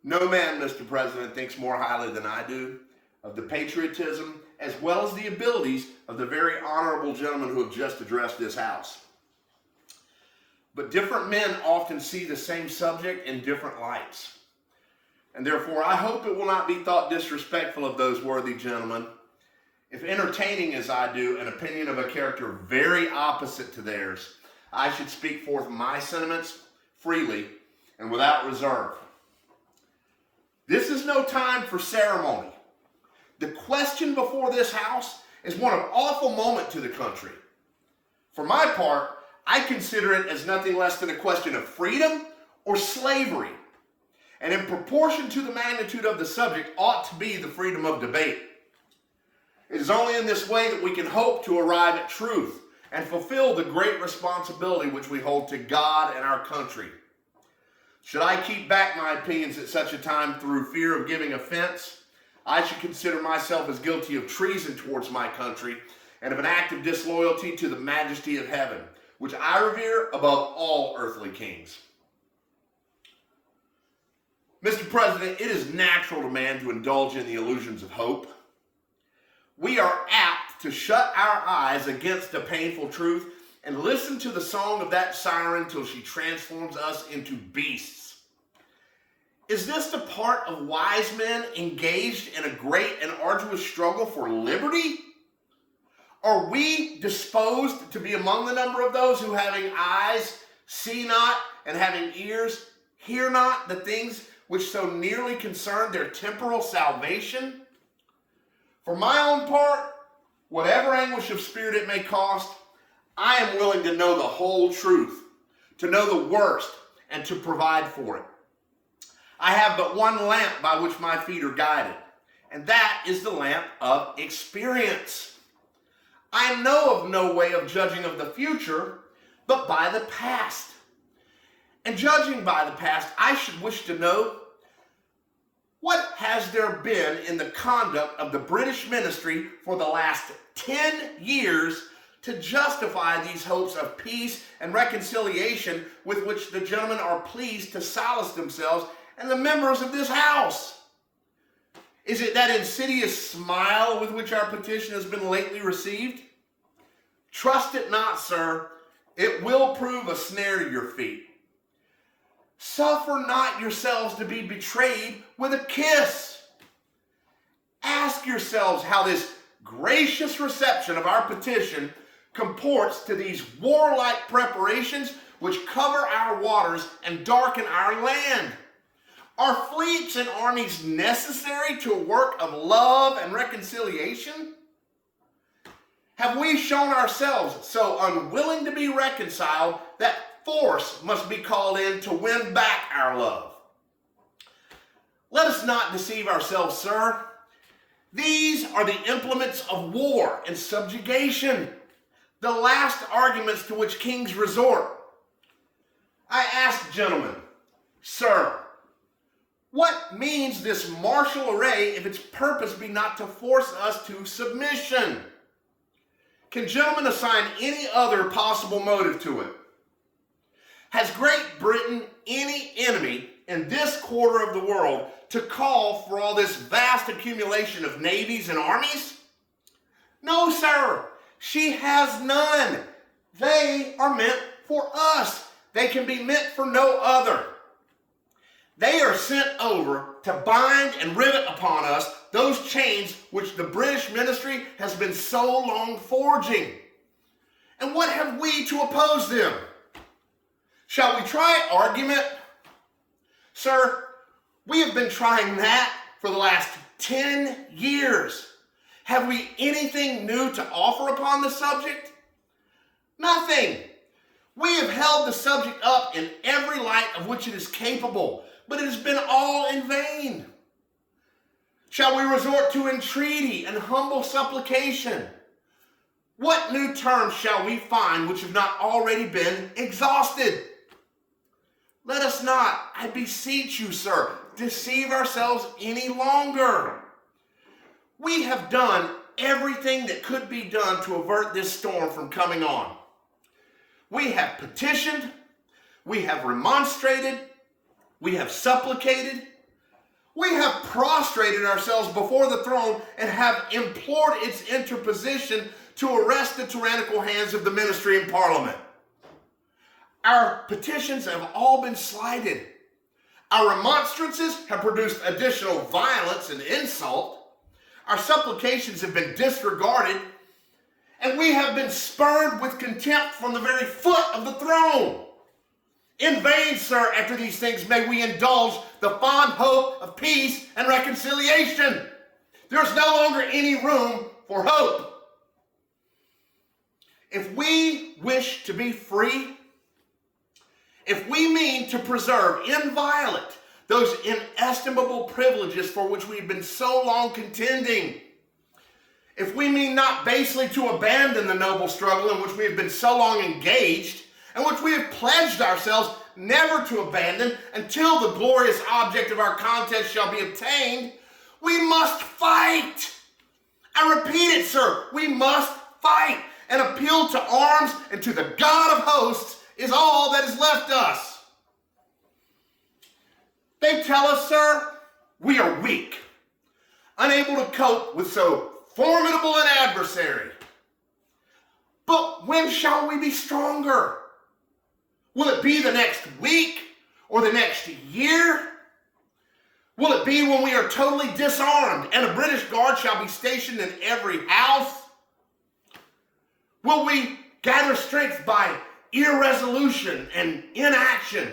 No man, Mr. President, thinks more highly than I do of the patriotism as well as the abilities of the very honorable gentleman who have just addressed this House. But different men often see the same subject in different lights. And therefore, I hope it will not be thought disrespectful of those worthy gentlemen if, entertaining as I do an opinion of a character very opposite to theirs, I should speak forth my sentiments freely and without reserve. This is no time for ceremony. The question before this House is one of awful moment to the country. For my part, I consider it as nothing less than a question of freedom or slavery, and in proportion to the magnitude of the subject ought to be the freedom of debate. It is only in this way that we can hope to arrive at truth and fulfill the great responsibility which we hold to God and our country. Should I keep back my opinions at such a time through fear of giving offense, I should consider myself as guilty of treason towards my country and of an act of disloyalty to the majesty of heaven, which I revere above all earthly kings. Mr. President, it is natural to man to indulge in the illusions of hope. We are apt to shut our eyes against a painful truth and listen to the song of that siren till she transforms us into beasts. Is this the part of wise men engaged in a great and arduous struggle for liberty? Are we disposed to be among the number of those who, having eyes, see not, and having ears, hear not the things which so nearly concern their temporal salvation? For my own part, whatever anguish of spirit it may cost, I am willing to know the whole truth, to know the worst, and to provide for it. I have but one lamp by which my feet are guided, and that is the lamp of experience. I know of no way of judging of the future, but by the past. And judging by the past, I should wish to know, what has there been in the conduct of the British ministry for the last 10 years to justify these hopes of peace and reconciliation with which the gentlemen are pleased to solace themselves and the members of this House? Is it that insidious smile with which our petition has been lately received? Trust it not, sir. It will prove a snare to your feet. Suffer not yourselves to be betrayed with a kiss. Ask yourselves how this gracious reception of our petition comports to these warlike preparations which cover our waters and darken our land. Are fleets and armies necessary to a work of love and reconciliation? Have we shown ourselves so unwilling to be reconciled that force must be called in to win back our love? Let us not deceive ourselves, sir. These are the implements of war and subjugation, the last arguments to which kings resort. I ask, gentlemen, sir, what means this martial array if its purpose be not to force us to submission? Can gentlemen assign any other possible motive to it? Has Great Britain any enemy in this quarter of the world to call for all this vast accumulation of navies and armies? No, sir. She has none. They are meant for us. They can be meant for no other. They are sent over to bind and rivet upon us those chains which the British ministry has been so long forging. And what have we to oppose them? Shall we try argument? Sir, we have been trying that for the last 10 years. Have we anything new to offer upon the subject? Nothing. We have held the subject up in every light of which it is capable, but it has been all in vain. Shall we resort to entreaty and humble supplication? What new terms shall we find which have not already been exhausted? Let us not, I beseech you, sir, deceive ourselves any longer. We have done everything that could be done to avert this storm from coming on. We have petitioned, we have remonstrated, we have supplicated, We have prostrated ourselves before the throne and have implored its interposition to arrest the tyrannical hands of the ministry and parliament. Our petitions have all been slighted. Our remonstrances have produced additional violence and insult. Our supplications have been disregarded, and we have been spurned with contempt from the very foot of the throne. In vain, sir, after these things may we indulge the fond hope of peace and reconciliation. There's no longer any room for hope. If we wish to be free, if we mean to preserve inviolate those inestimable privileges for which we've been so long contending, if we mean not basely to abandon the noble struggle in which we have been so long engaged, and which we have pledged ourselves never to abandon until the glorious object of our contest shall be obtained, we must fight. I repeat it, sir, we must fight. An appeal to arms and to the God of hosts is all that is left us. They tell us, sir, we are weak, unable to cope with so formidable an adversary. But when shall we be stronger? Will it be the next week or the next year? Will it be when we are totally disarmed and a British guard shall be stationed in every house? Will we gather strength by irresolution and inaction?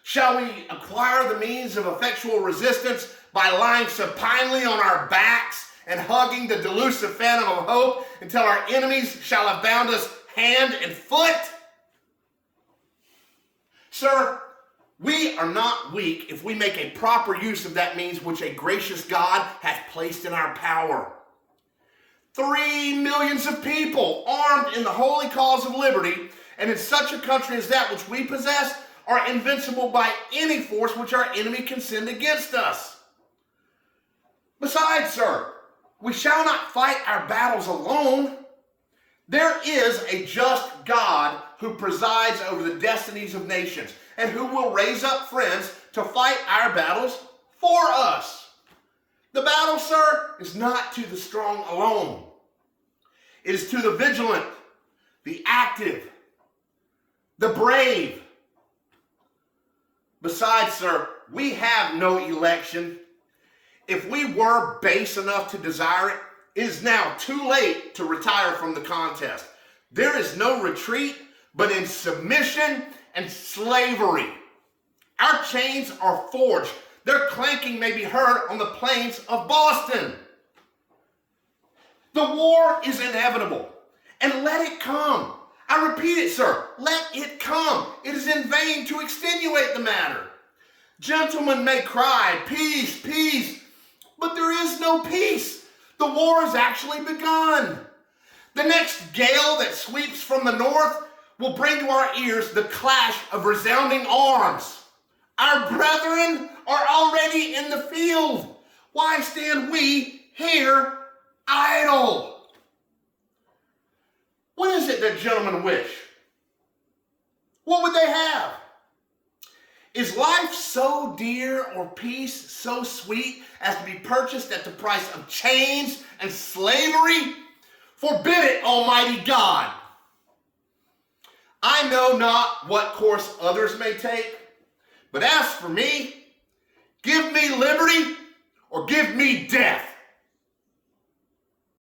Shall we acquire the means of effectual resistance by lying supinely on our backs and hugging the delusive phantom of hope until our enemies shall have bound us hand and foot? Sir, we are not weak if we make a proper use of that means which a gracious God hath placed in our power. 3 millions of people armed in the holy cause of liberty, and in such a country as that which we possess, are invincible by any force which our enemy can send against us. Besides, sir, we shall not fight our battles alone. There is a just God who presides over the destinies of nations and who will raise up friends to fight our battles for us. The battle, sir, is not to the strong alone. It is to the vigilant, the active, the brave. Besides, sir, we have no election. If we were base enough to desire it, it is now too late to retire from the contest. There is no retreat but in submission and slavery. Our chains are forged. Their clanking may be heard on the plains of Boston. The war is inevitable, and let it come. I repeat it, sir, let it come. It is in vain to extenuate the matter. Gentlemen may cry, peace, peace, but there is no peace. The war has actually begun. The next gale that sweeps from the north will bring to our ears the clash of resounding arms. Our brethren are already in the field. Why stand we here idle? What is it that gentlemen wish? What would they have? Is life so dear or peace so sweet as to be purchased at the price of chains and slavery? Forbid it, Almighty God. I know not what course others may take, but as for me, give me liberty or give me death.